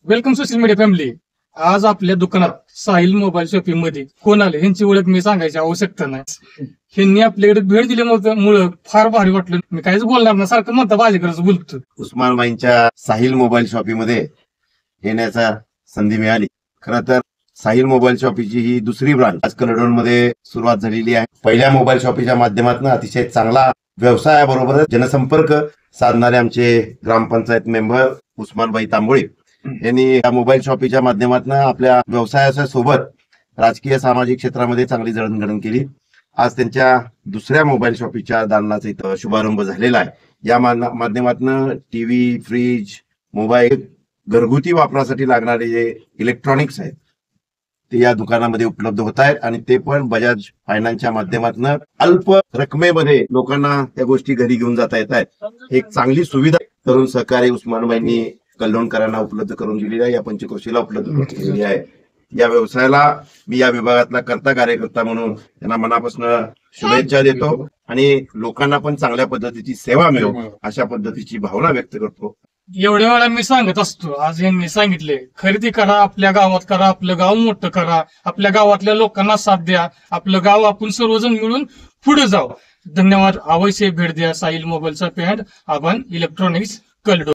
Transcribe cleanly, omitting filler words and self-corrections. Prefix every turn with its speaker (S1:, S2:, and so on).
S1: Welcome social media family. आज आपल्या दुकानात साहिल मोबाईल शॉपिंग मध्ये कोण आले ह्यांची ओळख मी सांगायची आवश्यकता नाही. ह्यांनी आपल्याकडे भेट दिल्यामुळे फार भारी वाटलं. मी काहीच बोलणार ना, सारखं म्हणता बाजीकरच बोलतो.
S2: उस्मानबाईंच्या साहिल मोबाईल शॉपिंग मध्ये येण्याचा संधी मिळाली. खरं तर साहिल मोबाईल शॉपीची ही दुसरी ब्रांच आज कलडोन मध्ये सुरुवात झालेली आहे. पहिल्या मोबाईल शॉपीच्या माध्यमातून अतिशय चांगला व्यवसायाबरोबर जनसंपर्क साधणारे आमचे ग्रामपंचायत मेंबर उस्मानबाई तांबोळी यांनी या मोबाईल शॉपीच्या माध्यमातून आपल्या व्यवसायाच्या सोबत राजकीय सामाजिक क्षेत्रामध्ये चांगली जडणघडण केली. आज त्यांच्या दुसऱ्या मोबाईल शॉपीच्या दालनाचा इथं शुभारंभ झालेला आहे. या माध्यमातून टीव्ही, फ्रीज, मोबाईल, घरगुती वापरासाठी लागणारे जे इलेक्ट्रॉनिक्स आहेत ते या दुकानामध्ये उपलब्ध होत आहेत आणि ते पण बजाज फायनान्सच्या माध्यमातून अल्प रकमेमध्ये लोकांना त्या गोष्टी घरी घेऊन जाता येत आहेत. एक चांगली सुविधा तरुण सहकारी उस्मानबाईंनी कल्याणकरांना उपलब्ध करून दिलेली आहे, या पंचक्रोशीला उपलब्ध करून दिलेली आहे. या व्यवसायाला मी या विभागातला कर्ता कार्यकर्ता म्हणून त्यांना मनापासून शुभेच्छा देतो आणि लोकांना पण चांगल्या पद्धतीची सेवा मिळो अशा पद्धतीची भावना व्यक्त करतो.
S1: एवढ्या वेळा मी सांगत असतो, आज यांनी सांगितले खरेदी करा, आपल्या गावात करा, आपलं गाव मोठं करा, आपल्या गावातल्या लोकांना साथ द्या, आपलं गाव आपण सर्वजण मिळून पुढे जाऊ. धन्यवाद. अवश्य भेट द्या साहिल मोबाईलचा पॅन्ट आपण इलेक्ट्रॉनिक्स कलडो.